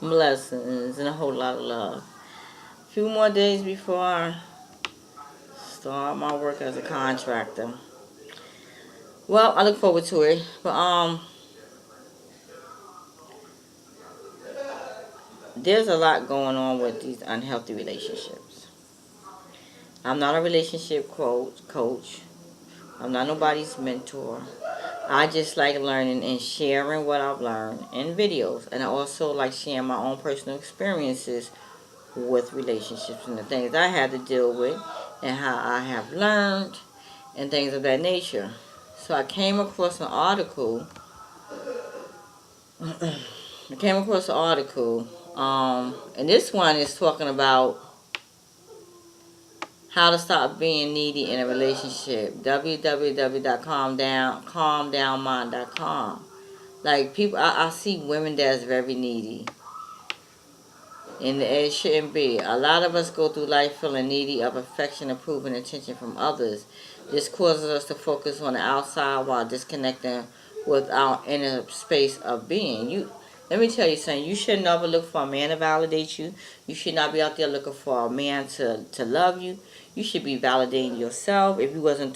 Blessings and a whole lot of love. A few more days before I start my work as a contractor. Well, I look forward to it. But there's a lot going on with these unhealthy relationships. I'm not a relationship coach. I'm not nobody's mentor. I just like learning and sharing what I've learned in videos. And I also like sharing my own personal experiences with relationships and the things I had to deal with and how I have learned and things of that nature. So I came across an article. I came across an article, and this one is talking about how to stop being needy in a relationship. www.calmdownmind.com. Like people, I see women that's very needy, and it shouldn't be. A lot of us go through life feeling needy of affection, approval, and attention from others. This causes us to focus on the outside while disconnecting with our inner space of being. Let me tell you something. You should never look for a man to validate you. You should not be out there looking for a man to love you. You should be validating yourself. If you wasn't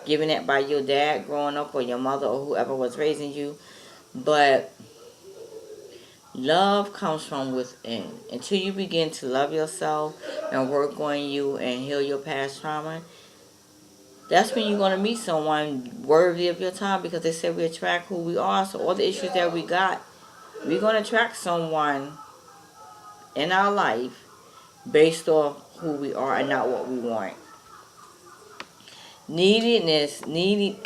given that by your dad growing up or your mother or whoever was raising you, but love comes from within. Until you begin to love yourself and work on you and heal your past trauma, that's when you're going to meet someone worthy of your time, because they said we attract who we are. So all the issues that we got, we're going to attract someone in our life based off who we are and not what we want. Neediness, neediness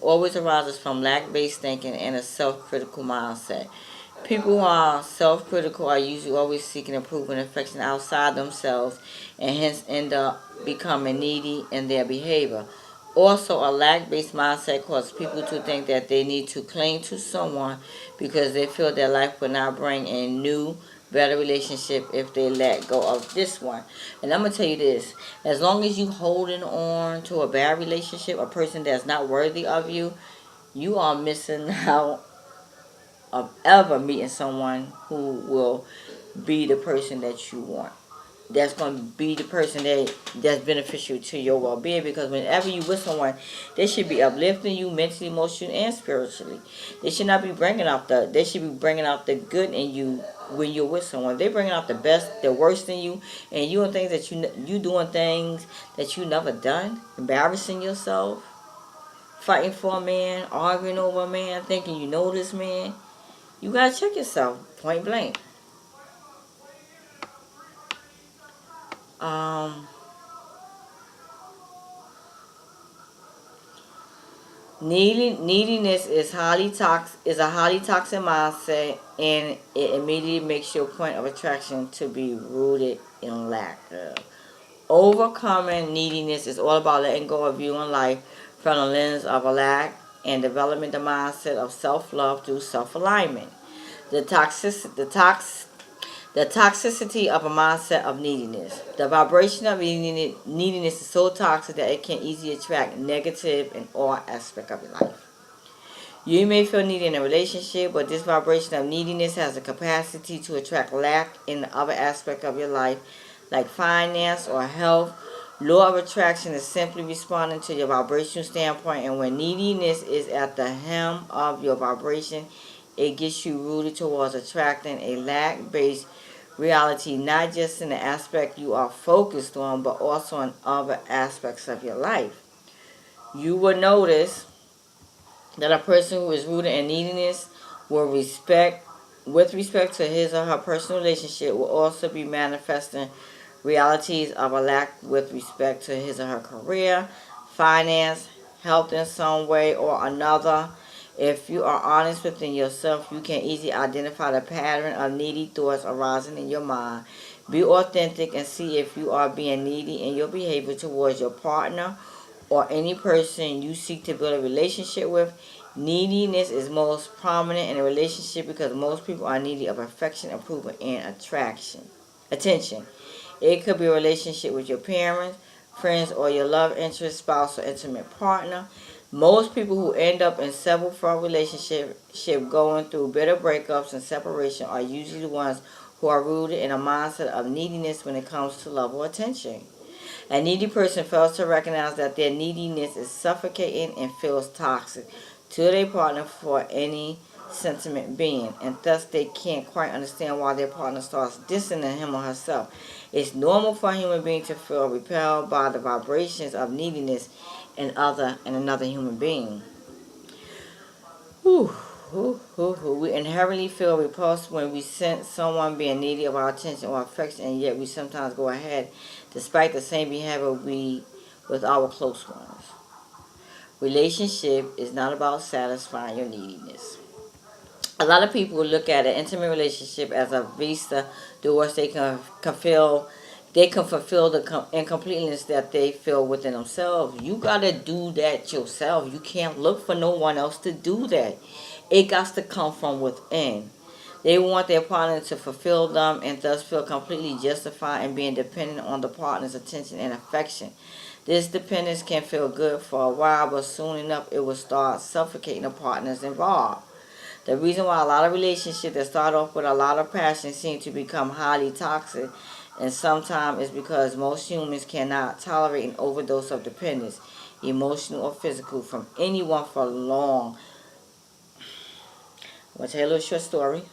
always arises from lack-based thinking and a self-critical mindset. People who are self-critical are usually always seeking approval and affection outside themselves, and hence end up becoming needy in their behavior. Also, a lack-based mindset causes people to think that they need to cling to someone because they feel their life will not bring a new, better relationship if they let go of this one. And I'm going to tell you this. As long as you holding on to a bad relationship, a person that's not worthy of you, you are missing out of ever meeting someone who will be the person that you want. That's going to be the person that's beneficial to your well-being, because whenever you with someone, they should be uplifting you mentally, emotionally, and spiritually. They should not be they should be bringing out the good in you when you're with someone. They bringing out the best, the worst in you, and you doing things that you doing things that you never done, embarrassing yourself, fighting for a man, arguing over a man, thinking you know this man. You gotta check yourself, point blank. Um, Neediness is a highly toxic mindset, and it immediately makes your point of attraction to be rooted in lack. Overcoming neediness is all about letting go of viewing life from the lens of a lack and developing the mindset of self-love through self-alignment. The toxic, the tox, The toxicity of a mindset of neediness. The vibration of neediness is so toxic that it can easily attract negative in all aspects of your life. You may feel needy in a relationship, but this vibration of neediness has the capacity to attract lack in other aspects of your life, like finance or health. Law of attraction is simply responding to your vibrational standpoint, and when neediness is at the helm of your vibration, it gets you rooted towards attracting a lack-based reality, not just in the aspect you are focused on, but also in other aspects of your life. You will notice that a person who is rooted in neediness with respect to his or her personal relationship, will also be manifesting realities of a lack with respect to his or her career, finance, health in some way or another. If you are honest within yourself, you can easily identify the pattern of needy thoughts arising in your mind. Be authentic and see if you are being needy in your behavior towards your partner or any person you seek to build a relationship with. Neediness is most prominent in a relationship because most people are needy of affection, approval, and attention. It could be a relationship with your parents, friends, or your love interest, spouse, or intimate partner. Most people who end up in several failed relationships going through bitter breakups and separation are usually the ones who are rooted in a mindset of neediness when it comes to love or attention. A needy person fails to recognize that their neediness is suffocating and feels toxic to their partner for any sentiment being, and thus they can't quite understand why their partner starts distancing him or herself. It's normal for a human being to feel repelled by the vibrations of neediness in another human being. Whew, whew, whew, whew. We inherently feel repulsed when we sense someone being needy of our attention or affection, and yet we sometimes go ahead despite the same behavior we with our close ones. Relationship is not about satisfying your neediness. A lot of people look at an intimate relationship as a vista through which they can fulfill the incompleteness that they feel within themselves. You gotta do that yourself. You can't look for no one else to do that. It got to come from within. They want their partner to fulfill them and thus feel completely justified in being dependent on the partner's attention and affection. This dependence can feel good for a while, but soon enough it will start suffocating the partners involved. The reason why a lot of relationships that start off with a lot of passion seem to become highly toxic and sometimes is because most humans cannot tolerate an overdose of dependence, emotional or physical, from anyone for long. I'm going to tell you a little short story.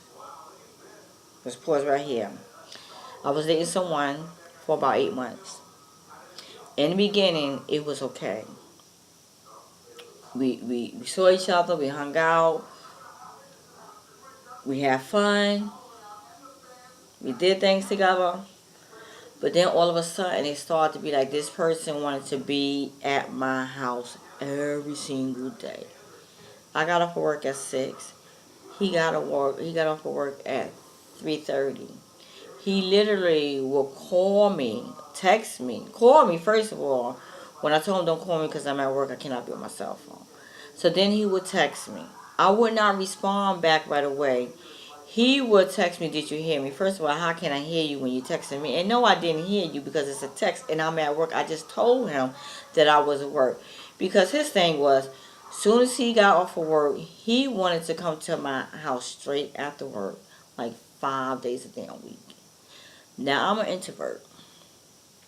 Let's pause right here. I was dating someone for about 8 months. In the beginning, it was okay. We saw each other, we hung out, we had fun, we did things together. But then all of a sudden, it started to be like this person wanted to be at my house every single day. I got off of work at 6. He got off of work at 3:30. He literally will call me first of all. When I told him don't call me because I'm at work, I cannot be on my cell phone. So then he would text me. I would not respond back right away. He would text me, did you hear me? First of all, how can I hear you when you texting me? And no, I didn't hear you because it's a text and I'm at work. I just told him that I was at work. Because his thing was, soon as he got off of work, he wanted to come to my house straight after work, like 5 days a damn week. Now I'm an introvert.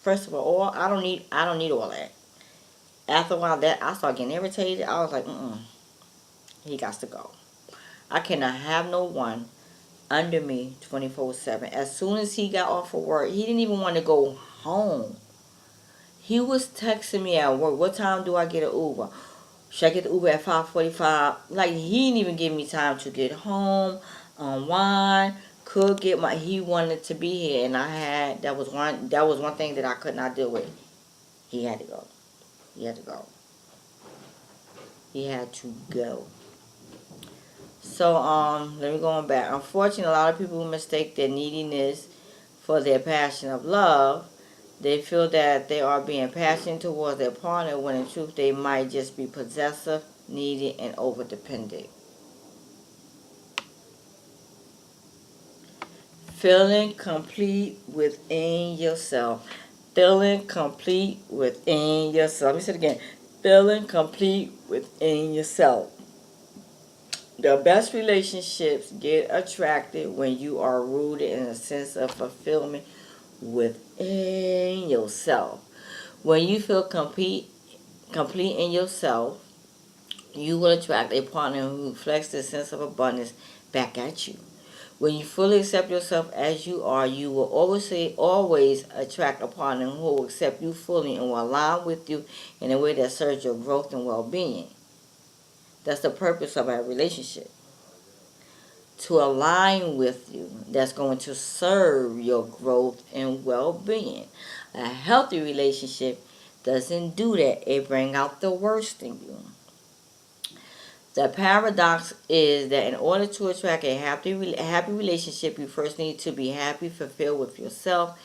First of all, I don't need all that. After a while, that I started getting irritated. I was like, he got to go. I cannot have no one under me 24/7. As soon as he got off of work, he didn't even want to go home. He was texting me at work. What time do I get an Uber? Should I get the Uber at 5:45? Like he didn't even give me time to get home, unwind, could get my. He wanted to be here, and I had that was one thing that I could not deal with. He had to go. He had to go. He had to go. So let me go on back. Unfortunately, a lot of people mistake their neediness for their passion of love. They feel that they are being passionate towards their partner when in truth they might just be possessive, needy, and overdependent. Feeling complete within yourself. Feeling complete within yourself. Let me say it again. Feeling complete within yourself. The best relationships get attracted when you are rooted in a sense of fulfillment within yourself. When you feel complete in yourself, you will attract a partner who reflects this sense of abundance back at you. When you fully accept yourself as you are, you will always attract a partner who will accept you fully and will align with you in a way that serves your growth and well-being. That's the purpose of our relationship. To align with you, that's going to serve your growth and well-being. A healthy relationship doesn't do that. It brings out the worst in you. The paradox is that in order to attract a happy relationship, you first need to be happy, fulfilled with yourself.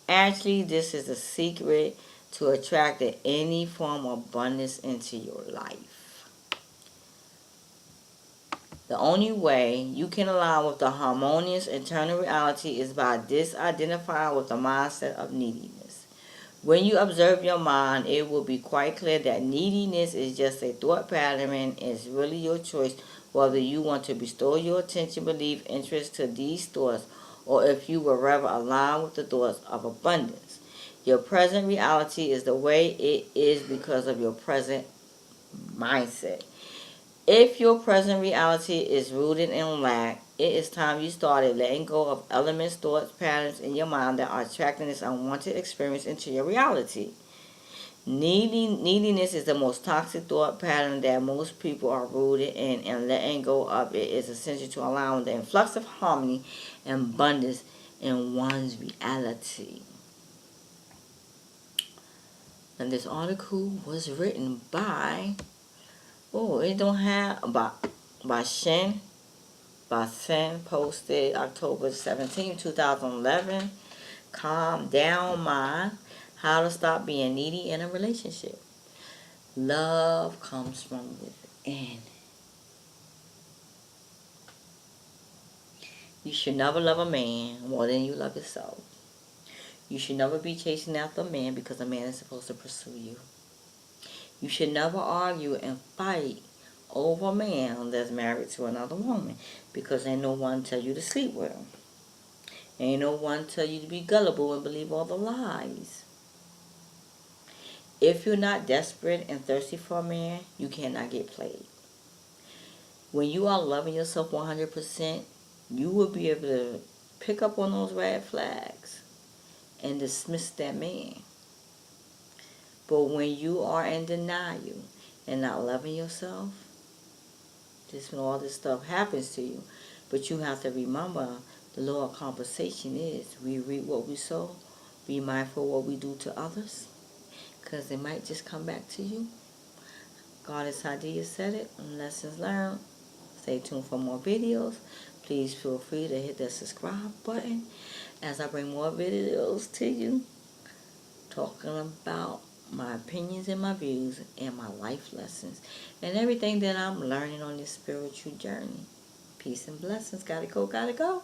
Actually, this is the secret to attracting any form of abundance into your life. The only way you can align with the harmonious internal reality is by disidentifying with the mindset of neediness. When you observe your mind, it will be quite clear that neediness is just a thought pattern and it's really your choice whether you want to bestow your attention, belief, interest to these thoughts, or if you will rather align with the thoughts of abundance. Your present reality is the way it is because of your present mindset. If your present reality is rooted in lack, it is time you started letting go of elements, thoughts, patterns in your mind that are attracting this unwanted experience into your reality. Neediness is the most toxic thought pattern that most people are rooted in, and letting go of it is essential to allowing the influx of harmony and abundance in one's reality. And this article was written by, oh, it don't have, by Shen Basen, posted October 17, 2011. Calm down, mind. How to stop being needy in a relationship. Love comes from within. You should never love a man more than you love yourself. You should never be chasing after a man because a man is supposed to pursue you. You should never argue and fight over a man that's married to another woman because ain't no one tell you to sleep with him. Ain't no one tell you to be gullible and believe all the lies. If you're not desperate and thirsty for a man, you cannot get played. When you are loving yourself 100%, you will be able to pick up on those red flags and dismiss that man. But when you are in denial and not loving yourself, just when all this stuff happens to you. But you have to remember the law of compensation is we reap what we sow. Be mindful of what we do to others, because it might just come back to you. Goddess Hadia said it. Lessons learned. Stay tuned for more videos. Please feel free to hit that subscribe button as I bring more videos to you, talking about my opinions and my views and my life lessons and everything that I'm learning on this spiritual journey. Peace and blessings. Gotta go, gotta go.